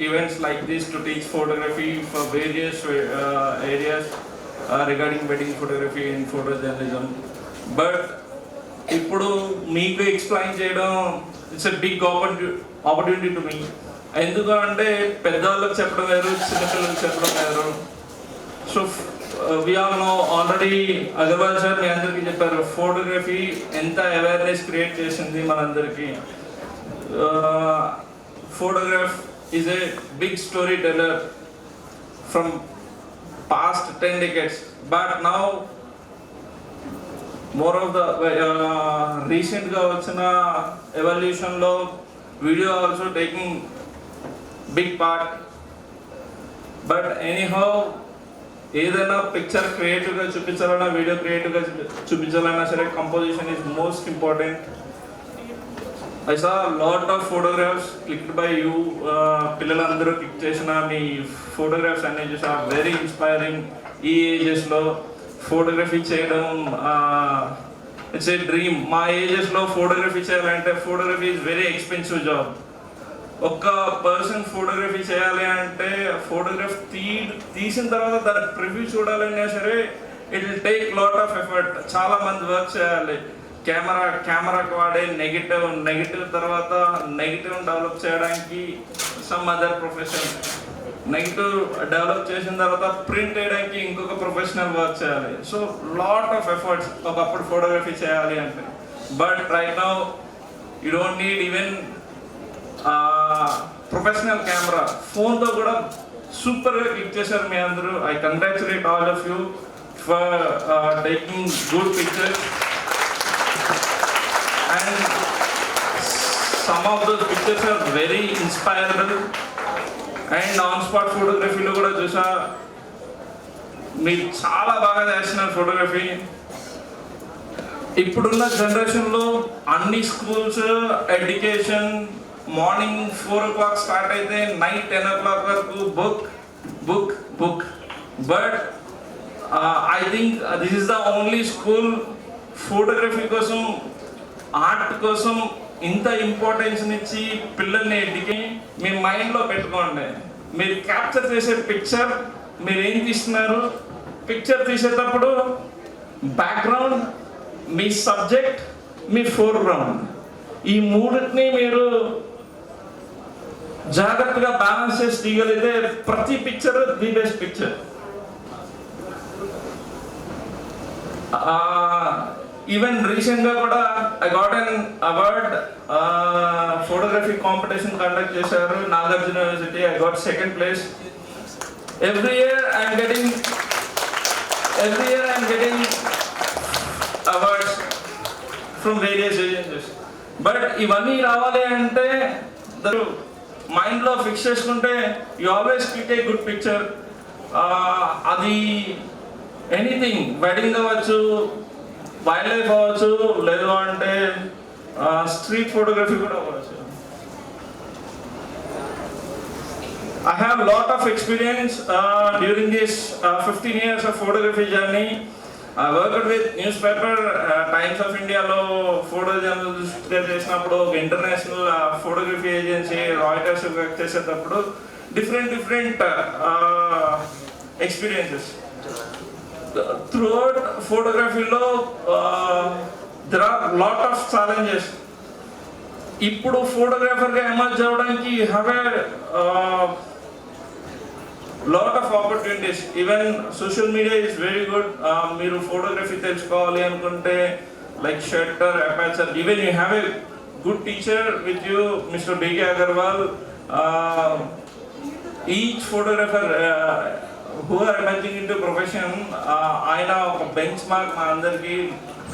events like this to teach photography for various areas regarding wedding photography and photojournalism. But ఇప్పుడు మీకు explain చేయడం it's a big opportunity to me. ఎందుకు అంటే పెద్దవాళ్ళకి చెప్పడం వేరు, చిన్నపిల్లలకు చెప్పడం వేరు. So we all know already Agarwal sir మీ అందరికీ చెప్పారు ఫోటోగ్రఫీ ఎంత అవేర్నెస్ క్రియేట్ చేసింది మనందరికీ. Photograph is a big story teller from past 10 decades, but now more of the recent ga vachina evolution lo video also taking big part. But anyhow ఏదైనా picture క్రియేటివ్గా చూపించాలన్నా video క్రియేటివ్గా చూపించాలన్నా సరే composition is most important. I saw a lot of photographs clicked by you. పిల్లలందరూ click చేసిన మీ photographs అన్నీ చూసా, very inspiring. ఈ ఏజెస్లో photography చేయడం ఇట్స్ ఏ డ్రీమ్. మా ఏజెస్లో ఫోటోగ్రఫీ చేయాలంటే photography is very expensive job. ఒక్క పర్సన్ ఫోటోగ్రఫీ చేయాలి అంటే ఫోటోగ్రాఫ్ తీసిన తర్వాత దాని ప్రివ్యూ చూడాలన్నా సరే it will take lot of effort. చాలా మంది వర్క్ చేయాలి. కెమెరాకి వాడే నెగిటివ్ తర్వాత నెగిటివ్ డెవలప్ చేయడానికి some other profession, negative develop చేసిన తర్వాత ప్రింట్ వేయడానికి ఇంకొక ప్రొఫెషనల్ వర్క్ చేయాలి. సో లాట్ ఆఫ్ ఎఫర్ట్స్ ఒకప్పుడు ఫోటోగ్రఫీ చేయాలి అంటే. But right now you don't need even professional camera, ఫోన్తో కూడా సూపర్గా క్లిక్ చేశారు మీ అందరూ. I congratulate all of you for taking good pictures. And some of those pictures are very inspirable. And on spot ఫోటోగ్రఫీలో కూడా చూసా మీరు చాలా బాగా చేస్తున్నారు ఫోటోగ్రఫీ. ఇప్పుడున్న జనరేషన్లో అన్ని schools education morning 4 o'clock start అయితే నైట్ 10 o'clock వరకు book book book. But I think this is the only school photography కోసం ఆర్ట్ కోసం ఇంత ఇంపార్టెన్స్ ఇచ్చి పిల్లల్ని ఎడ్యుకేట్ మీ మైండ్లో పెట్టుకోండి. మీరు క్యాప్చర్ చేసే పిక్చర్ మీరు ఏం తీస్తున్నారు, పిక్చర్ తీసేటప్పుడు బ్యాక్గ్రౌండ్, మీ సబ్జెక్ట్, మీ ఫోర్గ్రౌండ్, ఈ మూడింటిని మీరు జాగ్రత్తగా బ్యాలెన్స్ చేసి తీయగలిగితే ప్రతి picture the best picture. Even రీసెంట్గా కూడా I got an award, photography competition conduct చేశారు Nagarjuna university. I got 2nd place. Every year I'm getting awards from various agencies. But ఇవన్నీ రావాలి అంటే మైండ్లో ఫిక్స్ చేసుకుంటే you always click a good picture. అది anything, wedding అవ్వచ్చు, వైల్డ్ లైఫ్ అవ్వచ్చు, లేదు అంటే స్ట్రీట్ ఫోటోగ్రఫీ కూడా అవ్వచ్చు. I have lot of experience during this 15 years of photography journey. I worked with newspaper, Times of India లో photo journalist చేసినప్పుడు, international photography agency Reuters work చేసేటప్పుడు different experiences. Throughout ఫోటోగ్రఫీలో there are lot of challenges. ఇప్పుడు ఫోటోగ్రాఫర్గా emerge అవ్వడానికి you have a lot of opportunities. Even social media is very good. మీరు photography తెలుసుకోవాలి అనుకుంటే like shutter, aperture, even you have a good teacher with you, Mr.B.K.Agarwal. Each photographer who are emerging into profession, ఆయన ఒక bench mark మా అందరికి.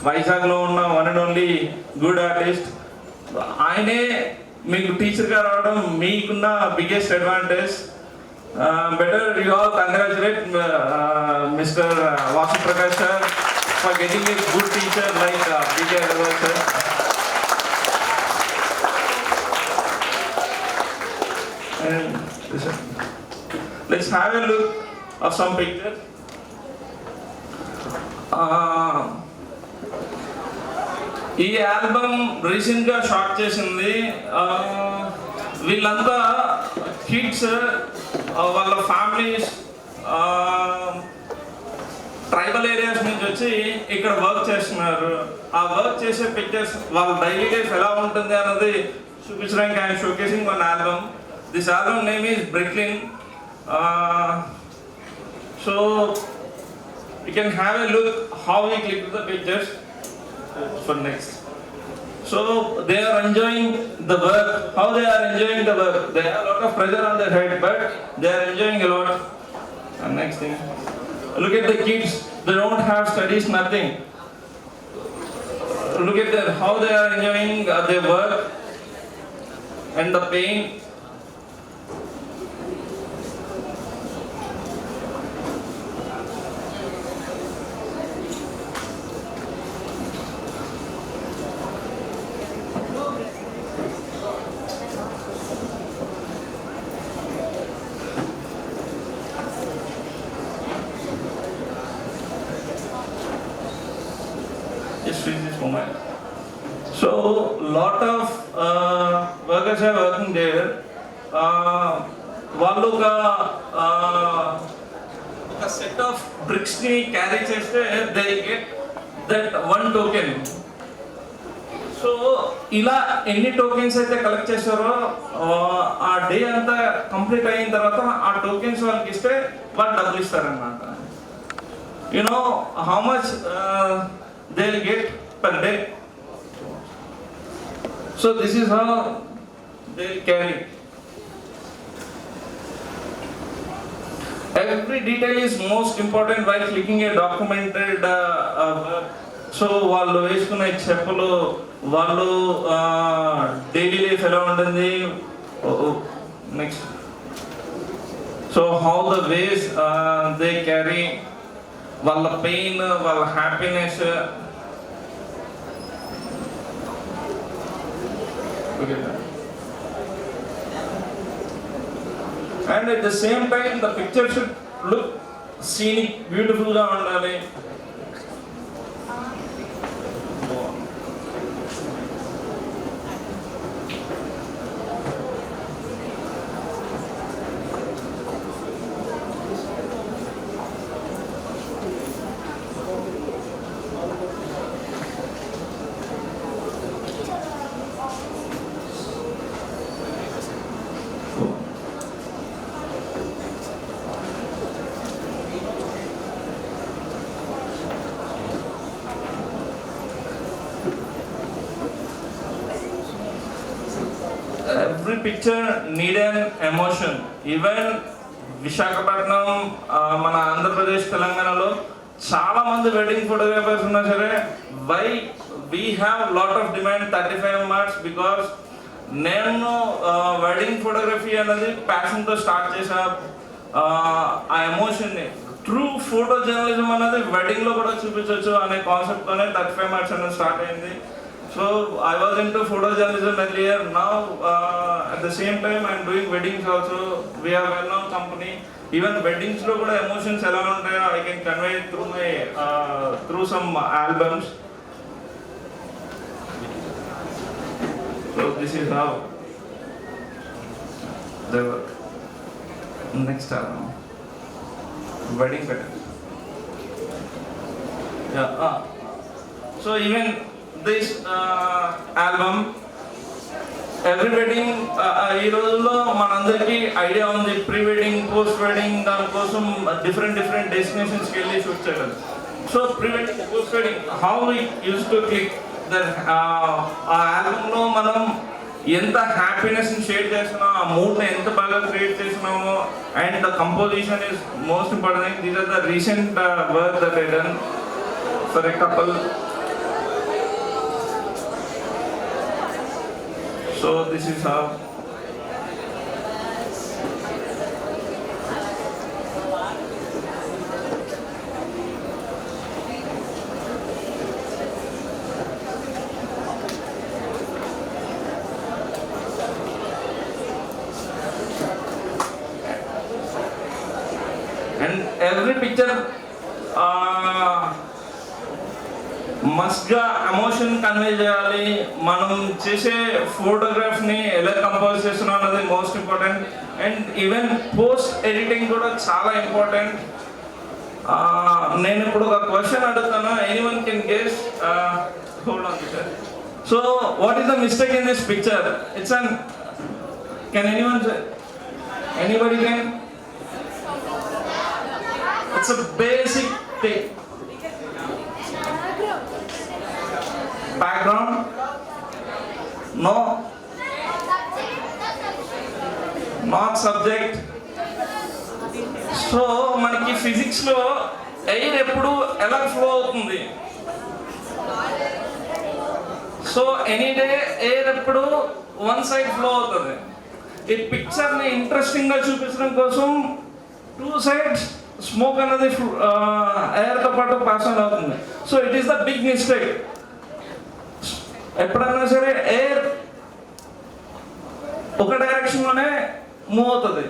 వైజాగ్లో ఉన్న one and only good artist ఆయనే మీకు టీచర్గా రావడం మీకున్న biggest advantage. Better you all congratulate mister Sri Prakash sir for getting a good teacher like B.K. Agarwal sir. And let's have a look of some pictures. ఈ album రీసెంట్గా short చేసింది. వీళ్ళంతా kids, వాళ్ళ ఫ్యామిలీస్ ట్రైబల్ ఏరియాస్ నుంచి వచ్చి ఇక్కడ work చేస్తున్నారు. ఆ వర్క్ చేసే పిక్చర్స్ వాళ్ళ డైలీ లైఫ్ ఎలా ఉంటుంది అన్నది చూపించడానికి ఆయన showcasing one album. This album name is Brooklyn. So you can have a look how we click the pictures for next. So they are enjoying the work. How they are enjoying the work? They have a lot of pressure on their head, but they are enjoying a lot. And next thing, look at the kids. They don't have studies, nothing. Look at them, how they are enjoying their work and the pain. So lot of workers are working there. వాళ్ళు ఒక set of bricks ని carry చేస్తే they get that 1 token. So ఇలా ఎన్ని tokens అయితే collect చేస్తారో ఆ day అంతా కంప్లీట్ అయిన తర్వాత ఆ టోకెన్స్ వాళ్ళకి ఇస్తే వాళ్ళు డబ్బులు ఇస్తారన్నమాట. You know how much they will get per day. So this is how they carry. Every detail is most important while clicking a documented work. So వాళ్ళు వేసుకునే చెప్పులు, వాళ్ళు డైలీ లైఫ్ ఎలా ఉంటుంది. Next, so how the ways they carry వాళ్ళ pain, వాళ్ళ happiness. And at the same time the picture should look scenic, beautiful గా ఉండాలి. Every picture need an emotion. Even Visakhapatnam, మన ఆంధ్రప్రదేశ్, తెలంగాణలో చాలా మంది వెడ్డింగ్ ఫోటోగ్రాఫర్స్ ఉన్నా సరే, why we have lot of demand 35 marks, because నేను వెడ్డింగ్ ఫోటోగ్రఫీ అనేది ప్యాషన్తో స్టార్ట్ చేసా. ఆ ఎమోషన్ని ట్రూ ఫోటో జర్నలిజం అనేది వెడ్డింగ్లో కూడా చూపించవచ్చు అనే కాన్సెప్ట్తోనే 35 marks అనేది స్టార్ట్ అయింది. So I was into photojournalism earlier. Now at the same time I am doing weddings also. We are well-known company. Even weddings lo kuda emotions ela untayo I can convey through my through some albums. So this is how the next album, wedding pattern. Yeah. So even this album, every wedding, ఈ రోజుల్లో మనందరికీ idea ఉంది pre wedding, post wedding, దానికోసం different డెస్టినేషన్స్కి వెళ్ళి shoot చేయడం. So pre wedding, post wedding, how we use to click that. ఆ ఆల్బమ్లో మనం ఎంత హ్యాపీనెస్ని షేర్ చేస్తున్నాం, ఆ మూడ్ని ఎంత బాగా క్రియేట్ చేస్తున్నామో, and the composition is most important. These are the recent work that I done for a couple. So this is how. And every picture మస్ట్గా ఎమోషన్ కన్వే చేయాలి. మనం చేసే ఫోటోగ్రాఫ్ని ఎలా కంపోజ్ చేస్తున్నాం అన్నది most important. And even post editing కూడా చాలా ఇంపార్టెంట్. నేను ఇప్పుడు ఒక క్వశ్చన్ అడుగుతాను, anyone can guess. Hold on sir. So what is the mistake in this picture? It's an, can anyone say? Anybody can? It's a basic thing. Background? No. Not subject. So మనకి ఫిజిక్స్లో air ఎప్పుడు ఎలా flow అవుతుంది? So any day air ఎప్పుడు one side flow అవుతుంది. ఈ పిక్చర్ని ఇంట్రెస్టింగ్గా చూపించడం కోసం టూ సైడ్స్ స్మోక్ అనేది ఎయిర్తో పాటు పాస్ ఆన్ అవుతుంది. So it is the big mistake. ఎప్పుడైనా సరే ఎయిర్ ఒక డైరెక్షన్లోనే మూవ్ అవుతుంది.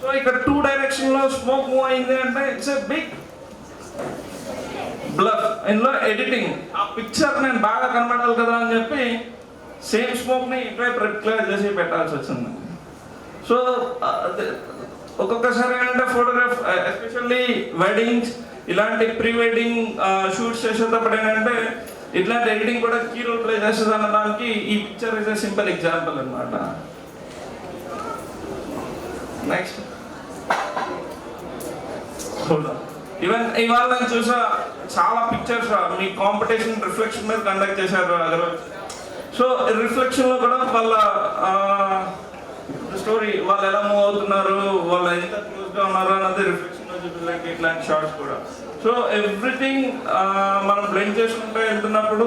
సో ఇక్కడ 2 డైరెక్షన్లో స్మోక్ మూవ్ అయింది అంటే ఇట్స్ ఎ బిగ్ బ్లఫ్. ఇందులో ఎడిటింగ్, ఆ పిక్చర్ నేను బాగా కనబడాలి కదా అని చెప్పి సేమ్ స్మోక్ని ఇటువైపు రిప్లై చేసి పెట్టాల్సి వచ్చింది. సో ఒక్కొక్కసారి ఏంటంటే ఫోటోగ్రాఫ్, ఎస్పెషల్లీ వెడ్డింగ్స్, ఇలాంటి ప్రీ వెడ్డింగ్ షూట్స్ చేసేటప్పుడు ఏంటంటే ఇట్లాంటి ఎడిటింగ్ కూడా కీ రోల్ ప్లే చేస్తుంది అన్నదానికి ఈ picture is a simple example అనమాట. నెక్స్ట్, ఈవెన్ ఇవాళ నేను చూసా చాలా పిక్చర్స్ మీ కాంపిటీషన్ రిఫ్లెక్షన్ మీద కండక్ట్ చేశారు అగర్వాల్. సో రిఫ్లెక్షన్లో కూడా వాళ్ళ స్టోరీ, వాళ్ళు ఎలా మూవ్ అవుతున్నారు, వాళ్ళు ఎంత క్లోజ్గా ఉన్నారు అన్నది రిఫ్లెక్షన్లో చూపించడానికి ఇట్లాంటి షార్ట్స్ కూడా. సో ఎవ్రీథింగ్ మనం బ్లెండ్ చేసుకుంటూ వెళ్తున్నప్పుడు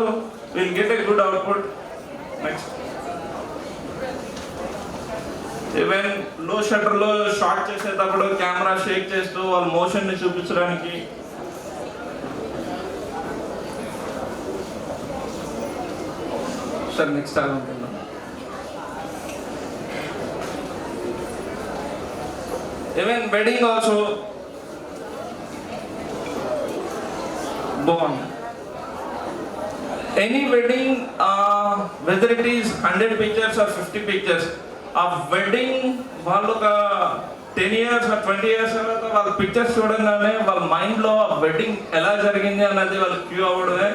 will get a good output. Next even లో షట్టర్లో షాట్ చేసేటప్పుడు కెమెరా షేక్ చేస్తూ వాళ్ళ మోషన్ని చూపించడానికి సార్ నెక్స్ట్ అలా ఉంటుంది. ఈవెన్ వెడ్డింగ్ ఆల్సో బాగుంది. Any wedding whether it is 100 pictures or 50 pictures, ఆ వెడ్డింగ్ వాళ్ళు ఒక 10 years or 20 years తర్వాత వాళ్ళ పిక్చర్స్ చూడగానే వాళ్ళ మైండ్లో ఆ వెడ్డింగ్ ఎలా జరిగింది అన్నది వాళ్ళకి క్యూ అవ్వడమే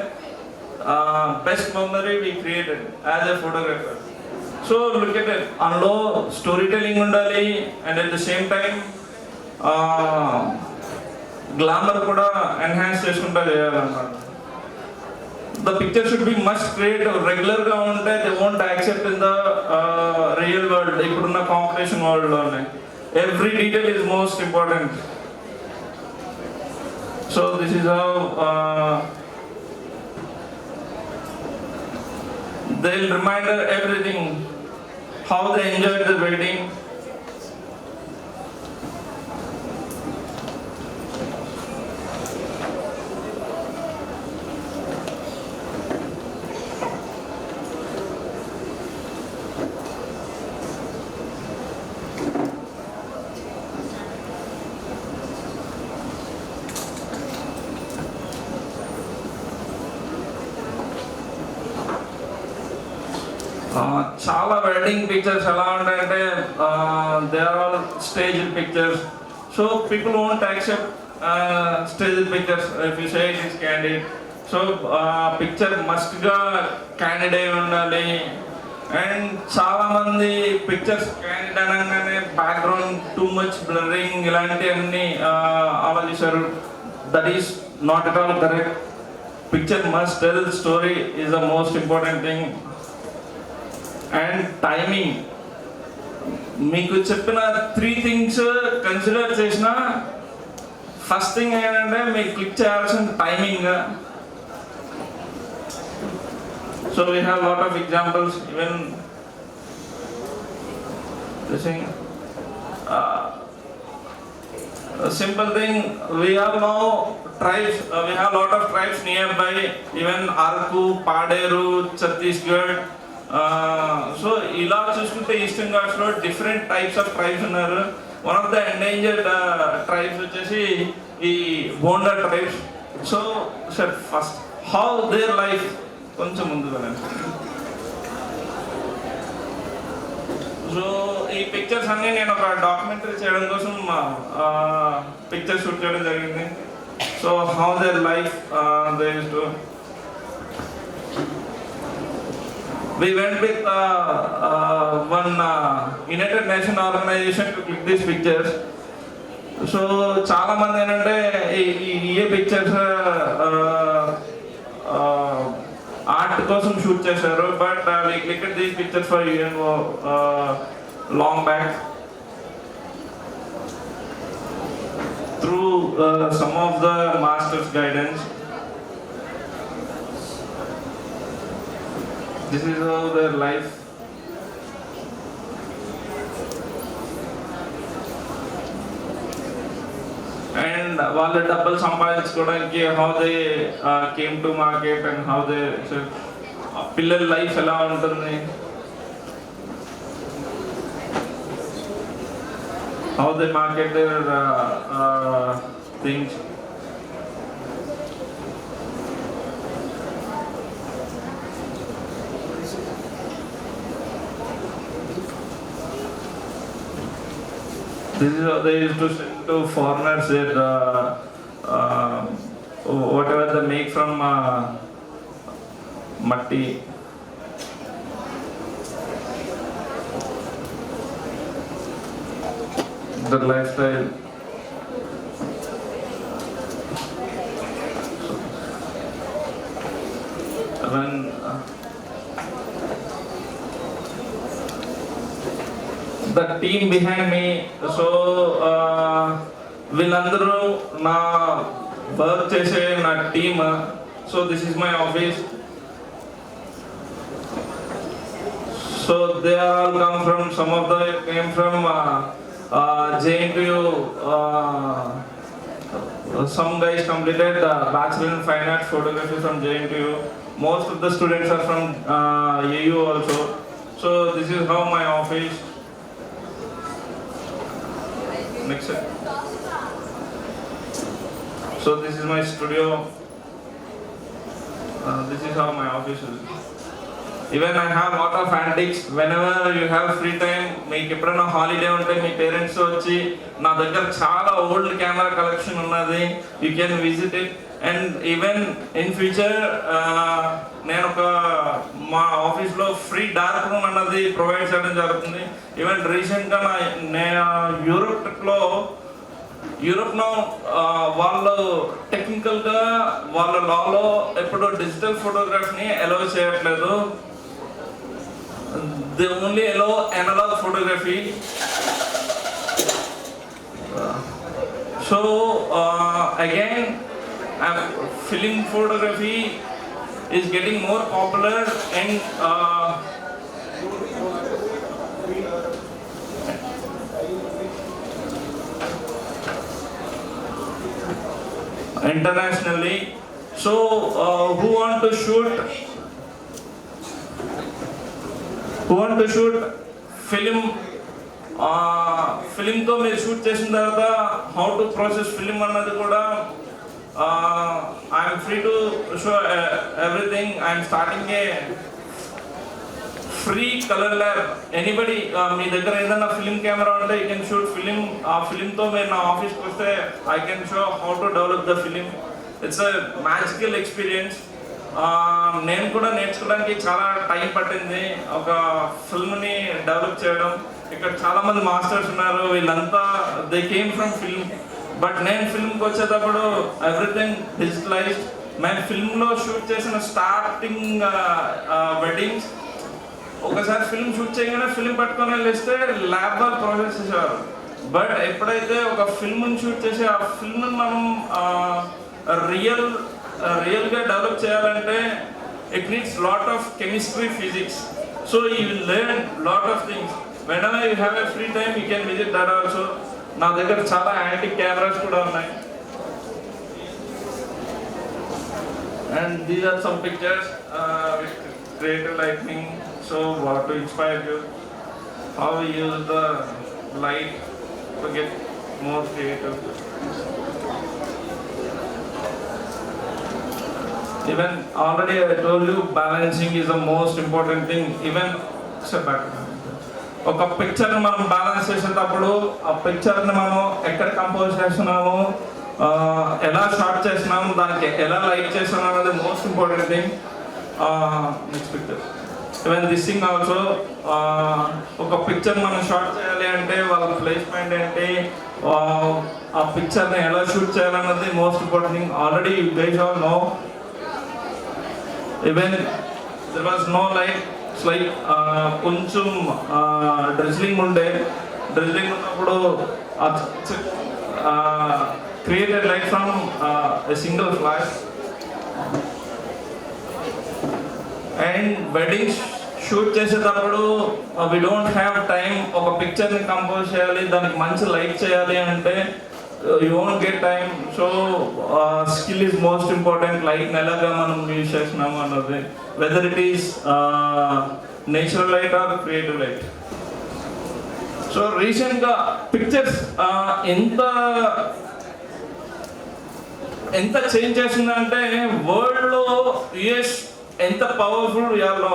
best memory we created as a photographer. So look at it, అందులో స్టోరీ టెల్లింగ్ ఉండాలి and at the same time glamour కూడా ఎన్హాన్స్ చేసుకుంటా చేయాలన్నమాట. The picture should be must create regular ga unte they won't accept in the real world. Ippudunna competition world lo every detail is most important. So this is how they'll remind everything, how they enjoyed the wedding. చాలా wedding pictures ఎలా ఉంటాయంటే they are all stage pictures. So people won't accept stage pictures if you say it is candid. So picture మస్ట్గా candid అయి ఉండాలి. అండ్ చాలామంది pictures candid అనగానే background too much blurring ఇలాంటివన్నీ ఆలోచిస్తారు. That is not at all correct. Picture must tell story is the most important thing. And timing, మీకు చెప్పిన 3 things కన్సిడర్ చేసిన ఫస్ట్ థింగ్ ఏంటంటే మీకు క్లిక్ చేయాల్సిన timing. So we have lot of examples. Even simple thing, we have now tribes, we have lot of tribes nearby, even Arku, Paderu, Chhattisgarh. So ఇలా చూసుకుంటే eastern ఘాట్స్లో different types of tribes ఉన్నారు. One of the endangered tribes వచ్చేసి ఈ Bonda tribes. So sir first how their life కొంచెం ముందు వెళ్ళండి. So ఈ పిక్చర్స్ అన్నీ నేను ఒక డాక్యుమెంటరీ చేయడం కోసం పిక్చర్ షూట్ చేయడం జరిగింది. So how their life they used to. We went with one United Nations organization to click these pictures. So చాలా మంది ఏంటంటే ఈ పిక్చర్స్ ఆర్ట్ కోసం షూట్ చేశారు. But we clicked these pictures for UNO long back through some of the masters guidance. This is how their life. And వాళ్ళు డబ్బులు సంపాదించుకోవడానికి how they came to market and how they పిల్లల life ఎలా ఉంటుంది, how they market their things. This is how they used to sell to foreigners their whatever they make from matti. The lifestyle. When the team behind me, so వీళ్ళందరూ నా work చేసే నా team. So this is my office. So they are all come from, some of them came from JNTU. Some guys completed Bachelor in Fine Arts Photography from JNTU. Most of the students are from AU also. So this is how my office. Next slide. So this is my studio. This is how my office is. Even I have lot of antiques. Whenever you have free time, మీకు ఎప్పుడైనా holiday ఉంటే మీ parents వచ్చి నా దగ్గర చాలా old camera collection ఉన్నది, you can visit it. And even in future నేను ఒక మా ఆఫీస్లో ఫ్రీ డార్క్ రూమ్ అన్నది ప్రొవైడ్ చేయడం జరుగుతుంది. ఈవెన్ రీసెంట్గా నేను యూరోప్లో వాళ్ళు టెక్నికల్గా వాళ్ళ లాలో ఎప్పుడు డిజిటల్ ఫోటోగ్రఫీని అలౌ చేయట్లేదు. They only allow analog photography. So again, film photography is getting more popular and internationally. So who want to shoot film? ఫిలింతో మీరు షూట్ చేసిన తర్వాత హౌ టు ప్రాసెస్ ఫిలిం అన్నది కూడా I'm free to show everything. I'm starting a free colour lab. Anybody మీ దగ్గర ఏదైనా film camera ఉంటే you can shoot film. ఆ ఫిలింతో మీరు నా ఆఫీస్కి వస్తే I can show how to develop the film. It's a magical experience. నేను కూడా నేర్చుకోవడానికి చాలా టైం పట్టింది ఒక ఫిల్మ్ని డెవలప్ చేయడం. ఇక్కడ చాలామంది మాస్టర్స్ ఉన్నారు, వీళ్ళంతా they came from film. But నేను ఫిల్మ్కి వచ్చేటప్పుడు ఎవ్రీథింగ్ డిజిటలైజ్డ్. మేము ఫిల్మ్లో షూట్ చేసిన స్టార్టింగ్ వెడ్డింగ్స్, ఒకసారి ఫిల్మ్ షూట్ చేయగానే ఫిల్మ్ పట్టుకొని వెళ్ళిస్తే ల్యాబ్ వాళ్ళు ప్రాసెస్ చేసేవారు. బట్ ఎప్పుడైతే ఒక ఫిల్మ్ని షూట్ చేసి ఆ ఫిల్మ్ని మనం రియల్గా డెవలప్ చేయాలంటే it needs lot of chemistry, physics. So you will learn lot of things. Whenever you have a free time you can visit that also. నా దగ్గర చాలా యాంటిక్ కెమెరాస్ కూడా ఉన్నాయి. And these are some pictures with creative lighting. So what to inspire you, how we use the light to get more creative. Even already I told you balancing is the most important thing. Even step back. ఒక పిక్చర్ని మనం balance చేసేటప్పుడు ఆ పిక్చర్ని మనం ఎక్కడ compose చేస్తున్నాము, ఎలా short చేస్తున్నాము, దానికి ఎలా లైట్ చేస్తున్నాము అనేది most important thing. Next picture. Even this thing also, ఒక పిక్చర్ మనం షార్ట్ చేయాలి అంటే వాళ్ళ ప్లేస్మెంట్ ఏంటి, ఆ పిక్చర్ని ఎలా షూట్ చేయాలన్నది most important thing. Already you guys all know. Even there was no light. It's like కొంచెం డ్రిజ్లింగ్ ఉన్నప్పుడు created light from a single flash. And weddings shoot చేసేటప్పుడు వి డోంట్ హ్యావ్ టైం. ఒక పిక్చర్ని compose చేయాలి, దానికి మంచి light చేయాలి అంటే you won't get time. So skill is most important. లైట్ని ఎలాగా మనం యూజ్ చేస్తున్నాము అన్నది, whether it is natural light or creative light. So రీసెంట్గా పిక్చర్స్ ఎంత చేంజ్ చేసిందంటే వరల్డ్లో యుఎస్ ఎంత పవర్ఫుల్ వీఆర్లో.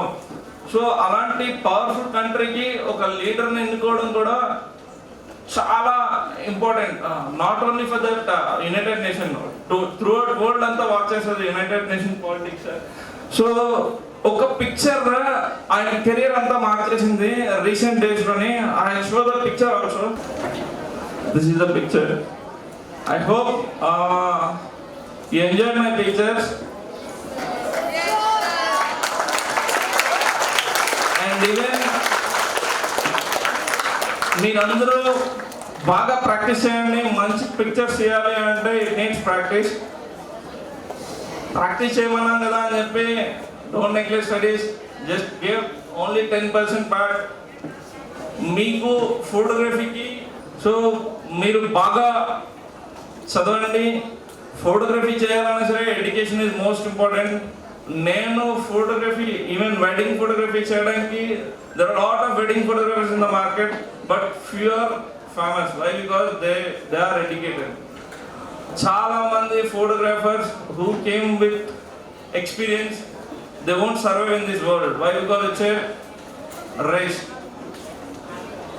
సో అలాంటి పవర్ఫుల్ కంట్రీకి ఒక లీడర్ని ఎన్నుకోవడం కూడా చాలా important. Not only for that united nation, throughout world అంతా వాచ్ చేస్తుంది యునైటెడ్ నేషన్ పాలిటిక్స్. సో ఒక పిక్చర్ ఆయన కెరీర్ అంతా మార్చేసింది రీసెంట్ డేస్లోని. I show the picture also. This is the picture. I hope you enjoy my pictures. And even మీరందరూ బాగా practice చేయండి. మంచి పిక్చర్స్ చేయాలి అంటే ఇట్ నీడ్స్ ప్రాక్టీస్. ప్రాక్టీస్ చేయమన్నాం కదా అని చెప్పి don't neglect studies. Just give only 10% part. మీకు ఫోటోగ్రఫీకి సో మీరు బాగా చదవండి. ఫోటోగ్రఫీ చేయాలన్నా సరే ఎడ్యుకేషన్ ఈజ్ మోస్ట్ ఇంపార్టెంట్. నేను ఫోటోగ్రఫీ ఈవెన్ వెడ్డింగ్ ఫోటోగ్రఫీ చేయడానికి there are lot of wedding photographers in the market, but few are famous. Why? Because they are educated. చాలా మంది photographers who came with experience, they won't survive in this world. Why? Because it's a race.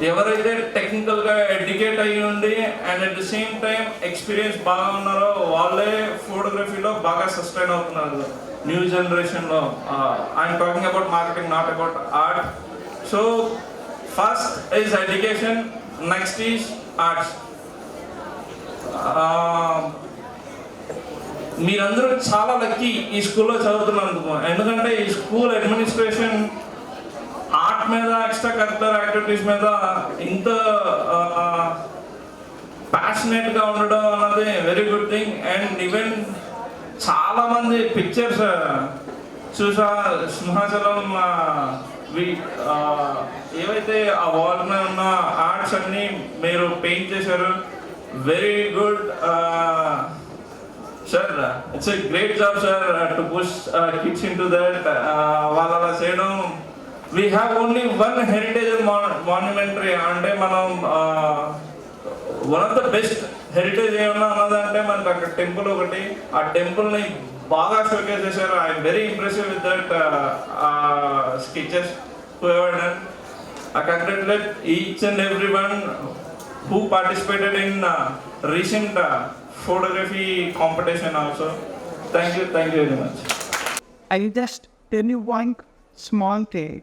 ఎవరైతే టెక్నికల్గా educate అయ్యి ఉండి and at the same time experience బాగా ఉన్నారో వాళ్ళే ఫోటోగ్రఫీలో బాగా సస్టైన్ అవుతున్నారు న్యూ జనరేషన్లో. I'm talking about marketing, not about art. So first is education, next is arts. మీరందరూ చాలా లక్కీ ఈ స్కూల్లో చదువుతున్నందుకు. ఎందుకంటే ఈ స్కూల్ అడ్మినిస్ట్రేషన్ ఆర్ట్ మీద, ఎక్స్ట్రా కరికులర్ యాక్టివిటీస్ మీద ఇంత ప్యాషనేట్గా ఉండడం అన్నది very good thing. And even చాలామంది పిక్చర్స్ చూసా, సింహాచలం ఏవైతే ఆ వాల్ మీద ఉన్న ఆర్ట్స్ అన్నీ మీరు పెయింట్ చేశారు. Very good sir, it's a great job sir to push kids in to that. వాళ్ళు అలా చేయడం. We have only one heritage monumentary. అంటే మనం one of the best heritage ఏమన్నా అన్నదంటే మనకు అక్కడ టెంపుల్ ఒకటి. ఆ టెంపుల్ని బాగా షోకేస్ చేశారు. I'm very impressive with that sketches who ever done. I congratulate each and everyone who participated in recent photography competition also. Thank you very much. I just tell you one small thing,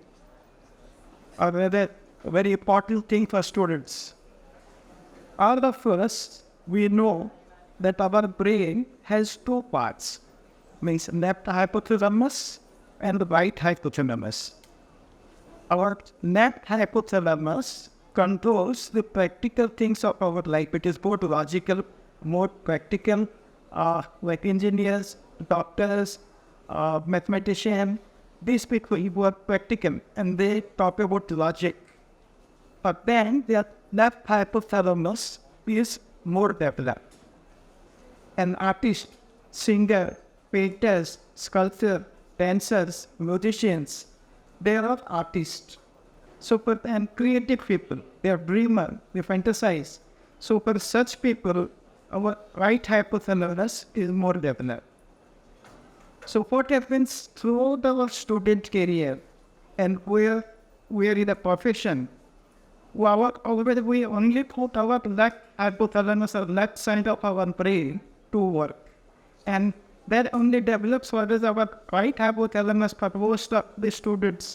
or rather a very important thing for students. All of us, we know that our brain has two parts, means left hypothalamus and the right hypothalamus. Our left hypothalamus controls the practical things of our life. It is both logical, more practical, like engineers, doctors, mathematicians. These people who are practical and they talk about logic. But then their left hypothalamus is more developed. An artist, singer, painters, sculptor, dancers, musicians, they are all artists. So for and creative people, they are dreamer, they fantasize. So for such people, our right hypothalamus is more developed. So what happens throughout our student career and where we are in a profession, we only put our left hypothalamus or left side of our brain to work. And that only develops what is our right hypothalamus for most of the students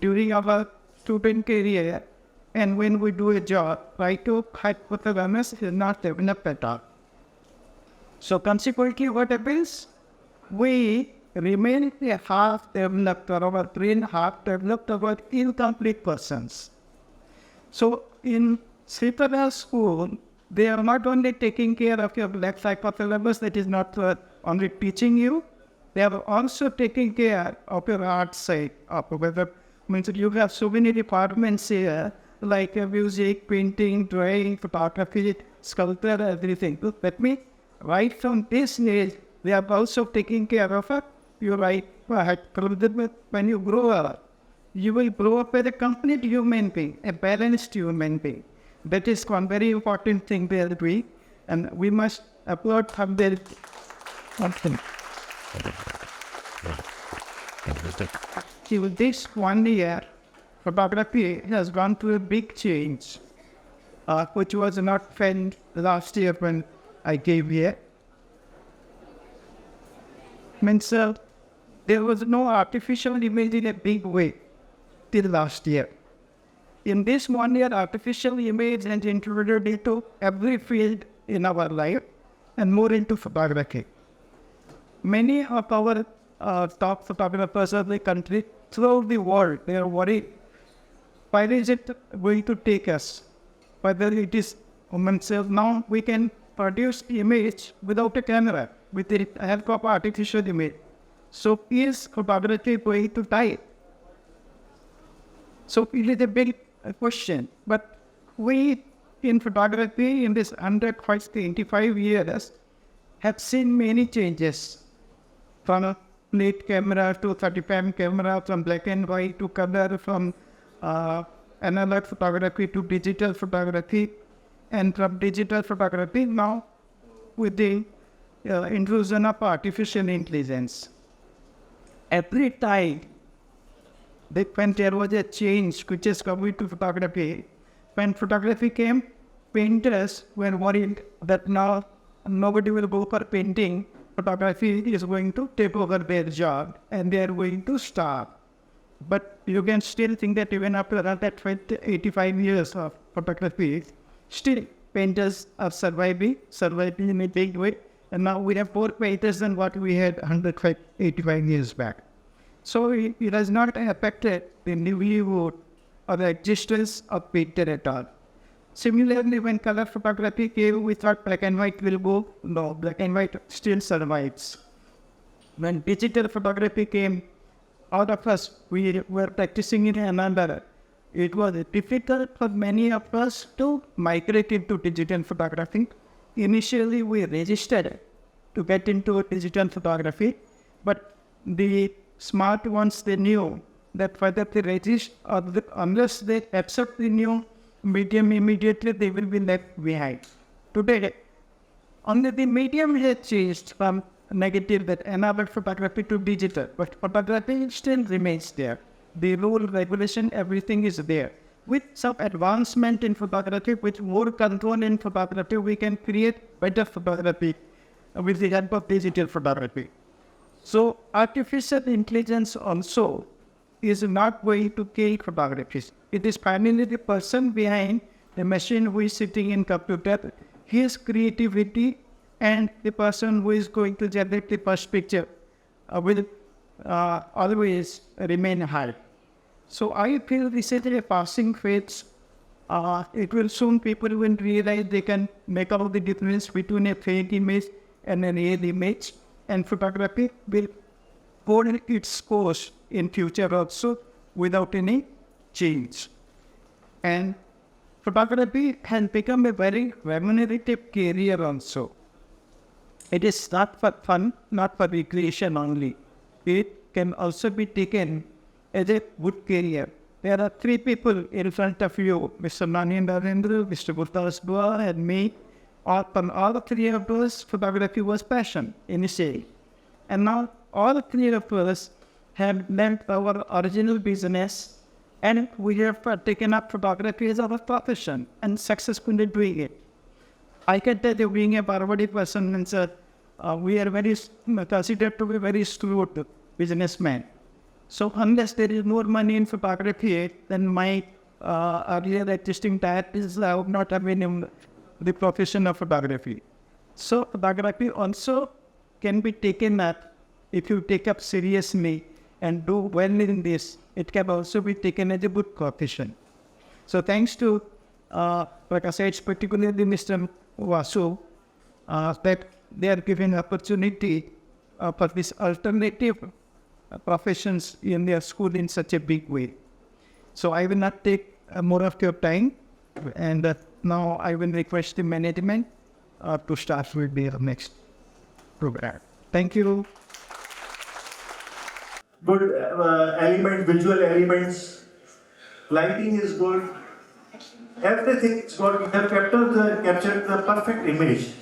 during our student career. And when we do a job, right hypothalamus is not developed at all. So consequently what happens? We remain a half developed, or our brain half developed, our incomplete persons. So in Sri Prakash school, they are not only taking care of your left hypothalamus, that is not only teaching you, they are also taking care of your art side. Means you have so many departments here, like music, painting, drawing, photography, sculpture, everything. Let me, right from this age, they are also taking care of your right. When you grow up, you will grow up as a complete human being, a balanced human being. That is one very important thing they are doing, and we must applaud from their something. With this 1 year, photography has gone through a big change, which was not felt last year when I came here. Means there was no artificial image in a big way till last year. In this 1 year, artificial image has intruded into every field in our life and more into photography. Many of our top photographers of the country throughout the world, they are worried, where is it going to take us? Whether it is now we can produce image without a camera, with the help of artificial image. So is photography going to die? So it is a big question. But we in photography in this 125 years have seen many changes from a plate camera to 35 camera, from black and white to color, from analog photography to digital photography, and from digital photography now with the intrusion of artificial intelligence. Every time when there was a change which is coming to photography, when photography came, painters were worried that now nobody will go for painting. Photography is going to take over their job and they are going to starve. But you can still think that even after that 85 years of photography, still painters are surviving in a big way. And now we have more painters than what we had 185 years back. So it has not affected the livelihood or the existence of painter at all. Similarly, when color photography came, we thought black and white will go. No, black and white still survives. When digital photography came, all of us, we were practicing in another. It was difficult for many of us to migrate into digital photography. Initially, we registered to get into digital photography, but the smart ones, they knew that whether they register or unless they accept the new medium immediately, they will be left behind. Today, only the medium has changed from negative, that analog photography, to digital, but photography still remains there. The rule, regulation, everything is there. With some advancement in photography, with more control in photography, we can create better photography with the help of digital photography. So artificial intelligence also is not going to kill photography. It is primarily the person behind the machine who is sitting in computer, his creativity, and the person who is going to generate the first picture will always remain high. So I feel this is a passing phase. It will soon, people will realize they can make out the difference between a fake image and a real image, and photography will hold its course in future also without any change. And photography has become a very remunerative career also. It is not for fun, not for recreation only. It can also be taken as a good career. There are three people in front of you, Mr. Narendra, Mr. Gurdas Dua, and me. For all three of us, photography was passion initially. And now all three of us have left our original business and we have taken up photography as our profession and successfully doing it. I can tell you, being a Parvati person, and we are very considered to be very shrewd businessmen. So unless there is more money in photography, then my earlier existing titles would not have been in the profession of photography. So photography also can be taken up, if you take up seriously and do well in this, it can also be taken as a good profession. So thanks to Prakash, particularly Mr. Vasu, that they are giving opportunity for this alternative professions in their school in such a big way. So I will not take more of your time, and now I will request the management to start with the next program. Thank you. Good element, visual elements, lighting is good, everything is good. You have captured the perfect image.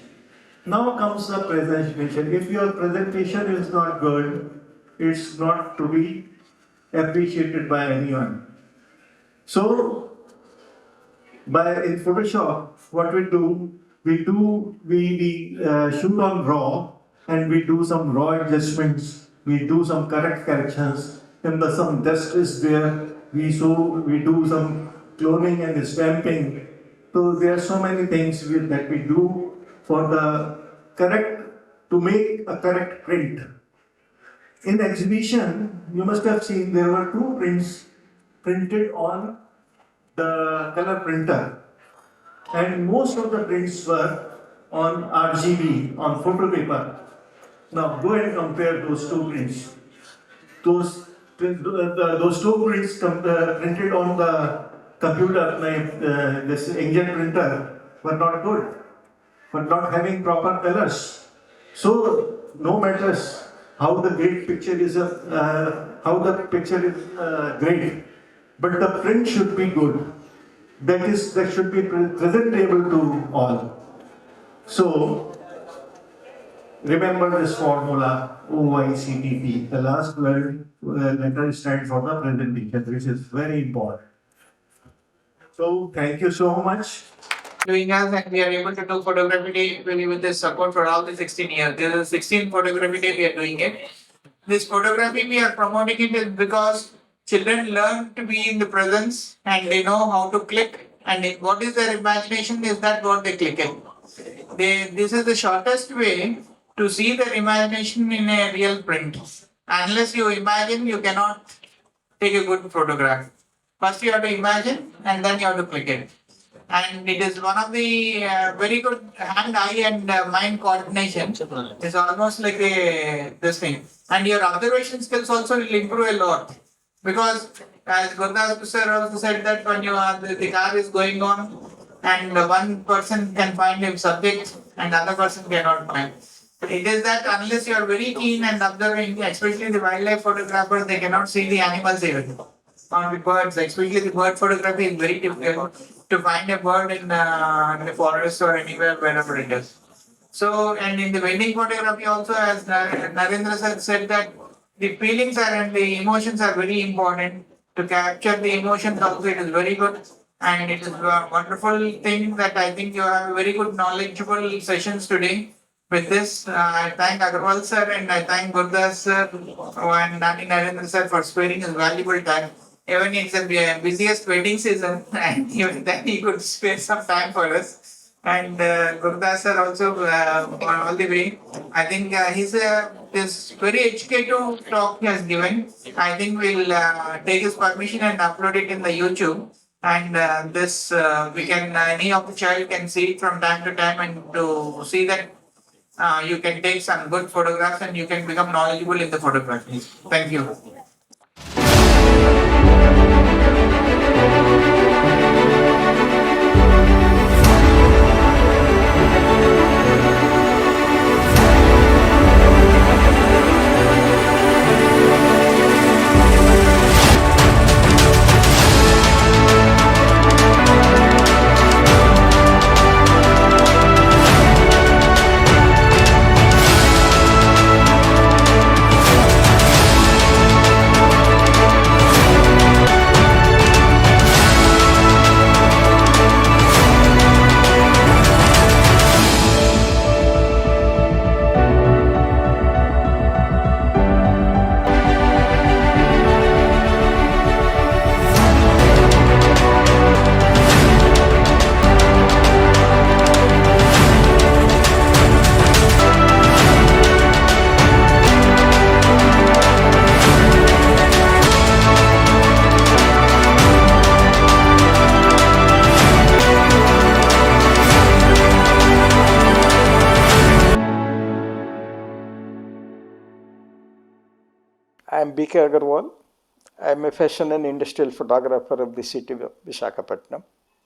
Now comes the presentation. If your presentation is not good, it's not to be appreciated by anyone. So, in Photoshop, what we do, we shoot on RAW and we do some RAW adjustments, we do some corrections. If some dust is there, we do some cloning and stamping. So there are so many things that we do for to make a correct print. In exhibition, you must have seen there were two prints printed on the color printer, and most of the prints were on RGB, on photo paper. Now go and compare those two prints. Those those two prints printed on the computer, this inkjet printer, were not good, were not having proper colors. So no matters how the great picture is, how the picture is great, but the print should be good. That should be presentable to all. So remember this formula OICTP. The last word letter stands for the presentation, which is very important. So thank you so much. Doing us and we are able to do photography day really with this support for all the 16 years. This is 16 photography day we are doing it. This photography we are promoting it is because children learn to be in the presence and they know how to click and what is their imagination is that what they click in. This is the shortest way to see their imagination in a real print. Unless you imagine, you cannot take a good photograph. First you have to imagine and then you have to click it. And it is one of the very good hand-eye and mind coordination. It's almost like this thing. And your observation skills also will improve a lot. Because as Gurdas sir also said that when you are, the car is going on and one person can find a subject and the other person cannot find. It is that unless you are very keen and observing, especially the wildlife photographers, they cannot see the animals even. On the birds, especially the bird photography is very difficult to find a bird in the forest or anywhere wherever it is. So, and in the wedding photography also, as Narendra sir said that the feelings are and the emotions are very important. To capture the emotions also it is very good. And it is a wonderful thing that I think you have very good knowledgeable sessions today. With this, I thank Agarwal sir and I thank Gurdas sir and Nani Narendra sir for sparing his valuable time. Even it's the busiest wedding season, and even then he could spare some time for us. And Gurdas sir also all the way. I think he's this very educative talk he has given. I think we'll take his permission and upload it in the YouTube. And this we can any of the child can see it from time to time and to see that you can take some good photographs and you can become knowledgeable in the photography. Thank you. I am B.K. Agarwal. I am a fashion and industrial photographer of the city of Visakhapatnam.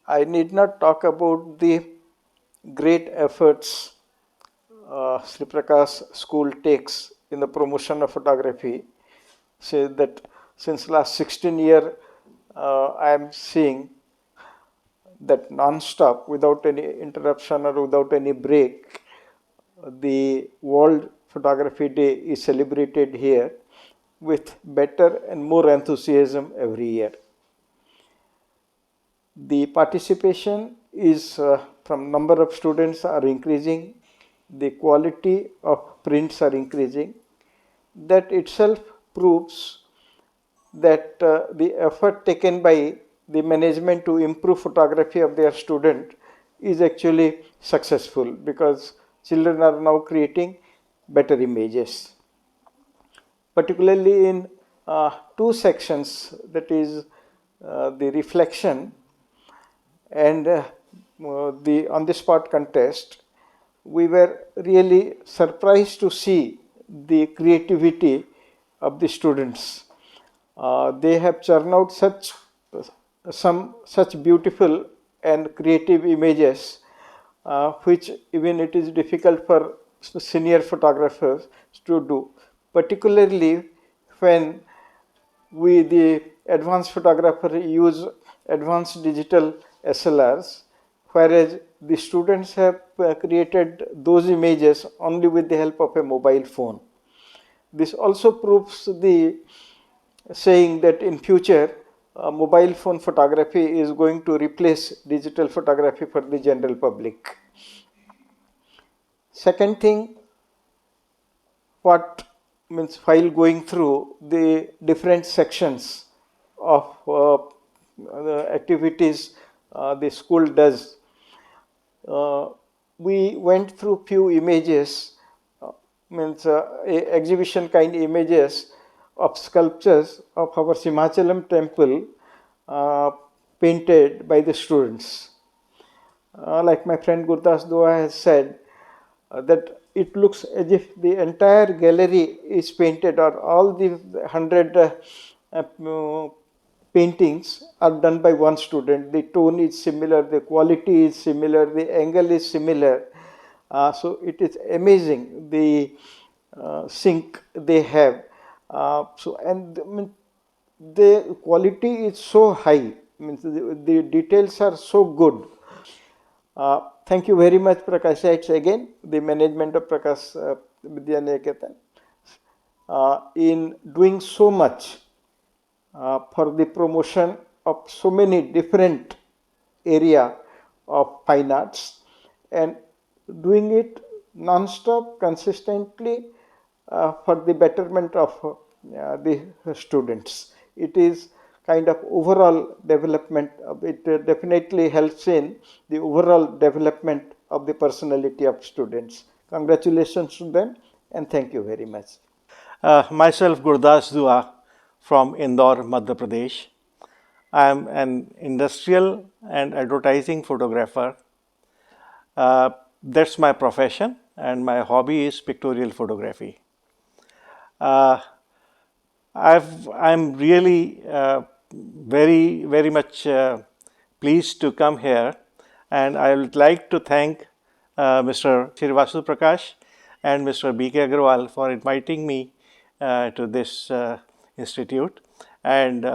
I need not talk about the great efforts Sri Prakash school takes in the promotion of photography. Say that since last 16 years, I am seeing that non-stop, without any interruption or without any break, the World Photography Day is celebrated here with better and more enthusiasm every year. The participation is from number of students are increasing, the quality of prints are increasing. That itself proves that the effort taken by the management to improve photography of their student is actually successful, because children are now creating better images. Particularly in two sections, that is the reflection and the on-the-spot contest, we were really surprised to see the creativity of the students. They have churned out such beautiful and creative images, which even it is difficult for senior photographers to do, particularly when the advanced photographer use advanced digital SLRs, whereas the students have created those images only with the help of a mobile phone. This also proves the saying that in future mobile phone photography is going to replace digital photography for the general public. Second thing, what means while going through the different sections of the activities the school does, we went through few images, exhibition kind images of sculptures of our Simachalam temple painted by the students. Like my friend Gurdas Dua has said, that it looks as if the entire gallery is painted, or all the 100 paintings are done by one student. The tone is similar, the quality is similar, the angle is similar. So it is amazing the sync they have. The quality is so high, means the details are so good. Thank you very much, Prakashites, again, the management of Prakash Vidyaniketan, in doing so much for the promotion of so many different area of fine arts, and doing it non-stop, consistently, for the betterment of the students. It is kind of overall development. It definitely helps in the overall development of the personality of students. Congratulations to them, and thank you very much. Myself, Gurdas Dua from Indore, Madhya Pradesh. I am an industrial and advertising photographer. That's my profession, and my hobby is pictorial photography. I'm really very much pleased to come here, and I would like to thank Mr. Sri Prakash and Mr. B.K. Agarwal for inviting me to this institute, and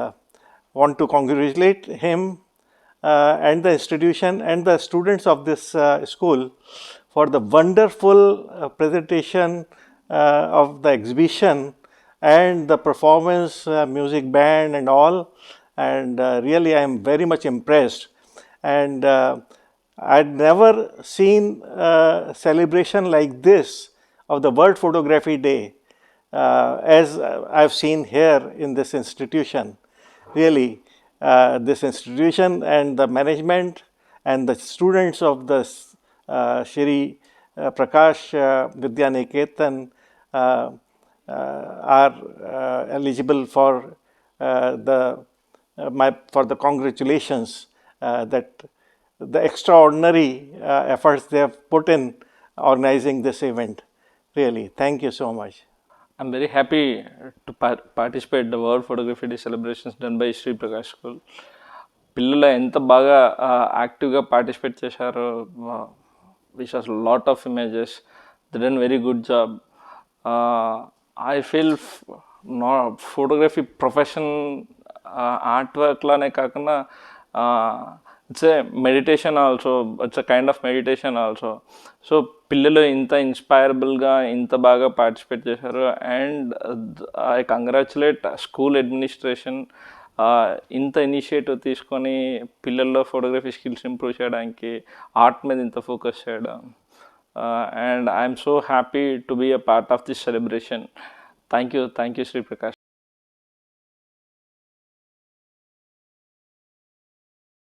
want to congratulate him and the institution and the students of this school for the wonderful presentation of the exhibition and the performance, music band and all, and really I am very much impressed. And I'd never seen a celebration like this of the World Photography Day as I've seen here in this institution. Really, this institution and the management and the students of the Sri Prakash Vidyaniketan are eligible for for the congratulations that the extraordinary efforts they have put in organizing this event. Really, thank you so much. I'm very happy to participate in the World Photography Day celebrations done by Sri Prakash School. పిల్లలు ఎంత బాగా యాక్టివ్గా participate చేశారో, which was lot of images. They done very good job. I feel photography profession art వర్క్లానే కాకుండా it's a meditation also, it's a kind of meditation also. So పిల్లలు ఇంత ఇన్స్పైరబుల్గా ఇంత బాగా పార్టిసిపేట్ చేశారు, and I congratulate school administration ఇంత initiative తీసుకొని పిల్లల్లో photography skills improve చేయడానికి, ఆర్ట్ మీద ఇంత ఫోకస్ చేయడం. And I'm so happy to be a part of this celebration. Thank you, Sri Prakash.